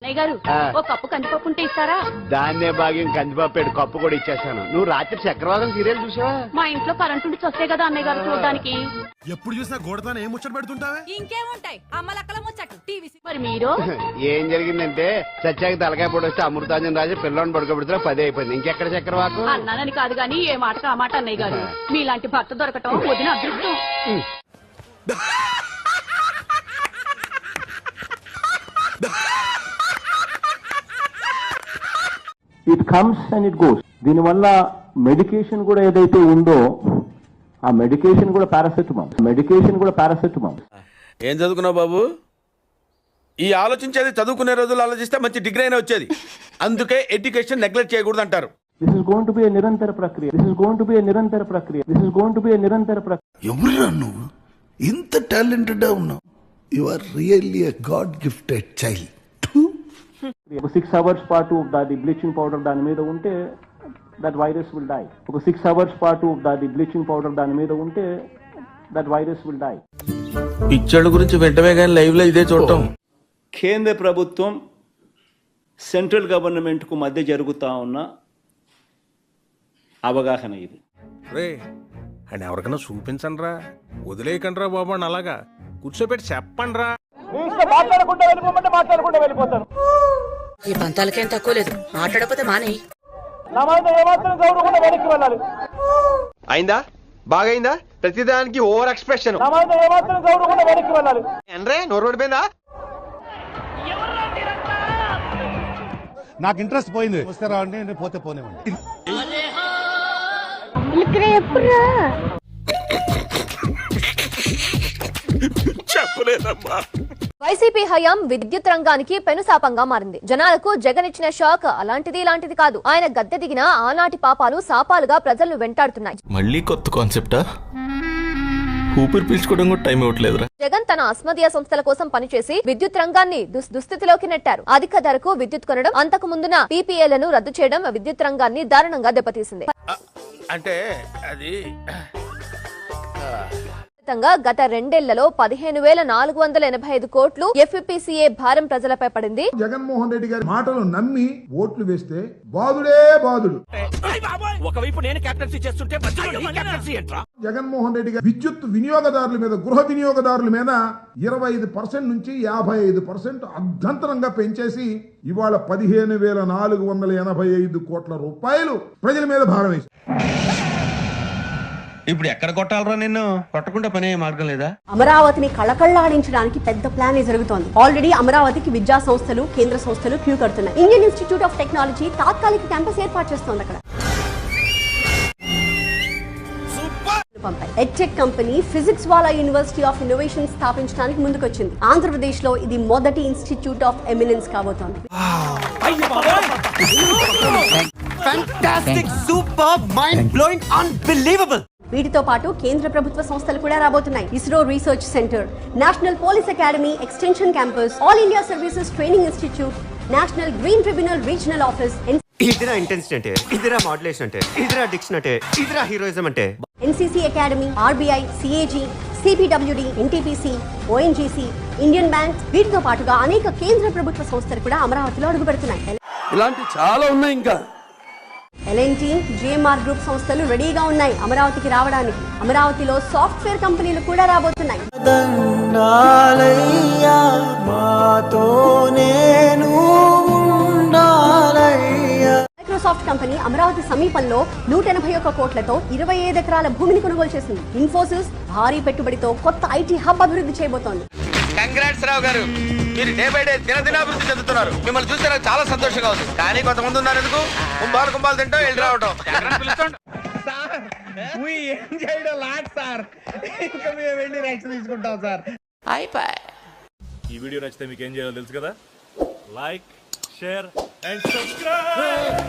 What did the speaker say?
అన్నయ్య గారు ఓ కప్పు కందిపప్పు ఉంటే ఇస్తారా? దాన్నే భాగ్యం కందిపప్పు కప్పు కూడా ఇచ్చేస్తాను. నువ్వు రాత్రి చక్రవాదం సీరియల్ చూసావా? మా ఇంట్లో కరెంటు ఉండి వస్తే కదా అన్నయ్య గారు చూడడానికి. ఎప్పుడు చూసినా గోడతాను ఏం ముచ్చట పెడుతుంటావే? ఇంకేముంటాయి అమ్మలక్కల ముచ్చట్లు టీవీ. మరి మీరు ఏం జరిగిందంటే సత్యాకి తలకాయ పొడి వస్తే అమృతాంజన్ రాజు పిల్లని పడుకోబెడితే 10 అయిపోయింది. ఇంకెక్కడ చక్రవాకం? అన్నానని కాదు గాని ఏ మాటకు ఆ మాట అన్నయ్య గారు. మీలాంటి భర్త దొరకటం వదిన అదృష్టం. It comes and it goes. దీనివల్ల మెడికేషన్ కూడా ఏదైతే ఉందో ఆ మెడికేషన్ కూడా పారాసెటమాల్. ఏం చదువుకున్నావు బాబు? ఈ ఆలోచించేది చదువుకునే రోజులు ఆలోచిస్తే మంచి డిగ్రీ అయినా వచ్చేది. అందుకే ఎడ్యుకేషన్ నెగ్లెక్ట్ చేయకూడదు అంటారు. This is going to be a నిరంతర ప్రక్రియ. ఎవరురా నువ్వు? ఇంత టాలెంటెడ్ ఉన్నావు. You are really a god gifted child. 6 hours పాటు దాని బ్లీచింగ్ పౌడర్ దాని మీద ఉంటే that virus will die. 6 hours పాటు దాని బ్లీచింగ్ పౌడర్ దాని మీద ఉంటే దట్ వైరస్ విల్ డై. పిచ్చోళ్ళ గురించి వెంటనే కానీ లైవ్ లో ఇదే చూడటం. కేంద్ర ప్రభుత్వం సెంట్రల్ గవర్నమెంట్ కు మధ్య జరుగుతా ఉన్న అవగాహన ఇది. రే అండ్ ఎవరికైనా చూపించండి రా, వదిలేయకండి రా బాబు అని అలాగా కూర్చోబెట్టి చెప్పండి రా. వెళ్ళిపోతాను. ఈ పంతాలకేం తక్కువ లేదు, మాట్లాడకపోతే మానేయి. అయిందా? బాగైందా? ప్రతిదానికి ఓవర్ ఎక్స్ప్రెషన్. నోరు పడిపోయిందా? నాకు ఇంట్రెస్ట్ పోయింది. వస్తారా అంటే పోతే పోనేవండి. చెప్పలేదమ్మా. వైసీపీ హయాం విద్యుత్ రంగానికి పెనుశాపంగా మారింది. జనాలకు జగన్ ఇచ్చిన షాక్ అలాంటిది ఇలాంటిది కాదు. ఆయన గద్దె దిగిన ఆనాటి పాపాలు శాపాలుగా ప్రజలను వెంటాడుతున్నాయి. మళ్ళీ కొత్త కాన్సెప్టా? ఊపిరి పీల్చుకోవడం కూడా టైం ఇవ్వట్లేదురా. జగన్ తన అస్మదీయ సంస్థల కోసం పనిచేసి విద్యుత్ రంగాన్ని దుస్థితిలోకి నెట్టారు. అధిక ధరకు విద్యుత్ కొనడం, అంతకు ముందున పీపీఏలను రద్దు చేయడం విద్యుత్ రంగాన్ని దారుణంగా దెబ్బతీసింది. అంటే అది గత 2 ఏళ్లలో 15,485 కోట్లు ఎఫ్పీసీఏ భారం ప్రజలపై పడింది. జగన్మోహన్ రెడ్డి గారి మాటలు నమ్మి ఓట్లు వేస్తే బాదుడే బాదుడు. ఒకవైపు నేను కెప్టెన్సీ చేస్తుంటే జగన్మోహన్ రెడ్డి గారు విద్యుత్ వినియోగదారుల మీద, గృహ వినియోగదారుల మీద 25% నుంచి 55% అర్ధంతరంగా పెంచేసి ఇవాళ 15,485 కోట్ల రూపాయలు ప్రజల మీద భారం వేసి. ఇప్పుడు ఎక్కడ కొట్టాలరా? నిన్ను కొట్టకుండా పనే మార్గం లేదా? అమరావతిని కళకళ్లాడించడానికి పెద్ద ప్లాన్ జరుగుతోంది. ఆల్రెడీ అమరావతికి విద్యా సంస్థలు, కేంద్ర సంస్థలు క్యూ కడుతున్నాయి. ఇండియన్ ఇన్స్టిట్యూట్ ఆఫ్ టెక్నాలజీ తాత్కాలిక క్యాంపస్ ఏర్పాటు చేస్తోంది అక్కడ. Edtech company Physics Wallah university of innovation స్థాపించడానికి ముందుకొచ్చింది. ఆంధ్రప్రదేశ్ లో ఇది మొదటి ఇన్స్టిట్యూట్ ఆఫ్ ఎమినెన్స్ కాబోతోంది. వీటితో పాటు కేంద్ర ప్రభుత్వ సంస్థలు కూడా రాబోతున్నాయి. ISRO research centre, national police academy extension campus, all India services training institute, national green tribunal regional office. ఇదిరా ఇంటెన్సిటీ అంటే, ఇదిరా మాడ్యులేషన్ అంటే, ఇదిరా డిక్షన్ అంటే, ఇదిరా హీరోయిజం అంటే. NCC academy, RBI, CAG, CPWD, NTPC, ONGC, Indian bank, వీటితో పాటుగా అనేక కేంద్ర ప్రభుత్వ సంస్థలు కూడా అమరావతిలో అడుగుపెడుతున్నాయి. ఇలాంటి చాలా ఉన్నాయి. ఇంకా ఎల్ఎన్టీ, జిఎంఆర్ గ్రూప్ సంస్థలు రెడీగా ఉన్నాయి అమరావతికి రావడానికి. అమరావతిలో సాఫ్ట్వేర్ కంపెనీలు కూడా రాబోతున్నాయి. మైక్రోసాఫ్ట్ కంపెనీ అమరావతి సమీపంలో 181 కోట్లతో 25 ఎకరాల భూమిని కొనుగోలు చేసింది. ఇన్ఫోసిస్ భారీ పెట్టుబడితో కొత్త ఐటీ హబ్ అభివృద్ధి చేయబోతోంది. కంగ్రాట్స్ రావు గారు, మీరు డే బై డే దినదినాభివృద్ధి చెందుతున్నారు. మిమ్మల్ని చూస్తే నాకు చాలా సంతోషంగా ఉంది. కానీ కొంతమంది ఉన్నారు, ఎందుకు కుంభాలు తింటాం, వెళ్ళి రావటం. ఈ వీడియో నచ్చితే మీకు ఏం చేయాలో తెలుసు కదా. Like, share and subscribe.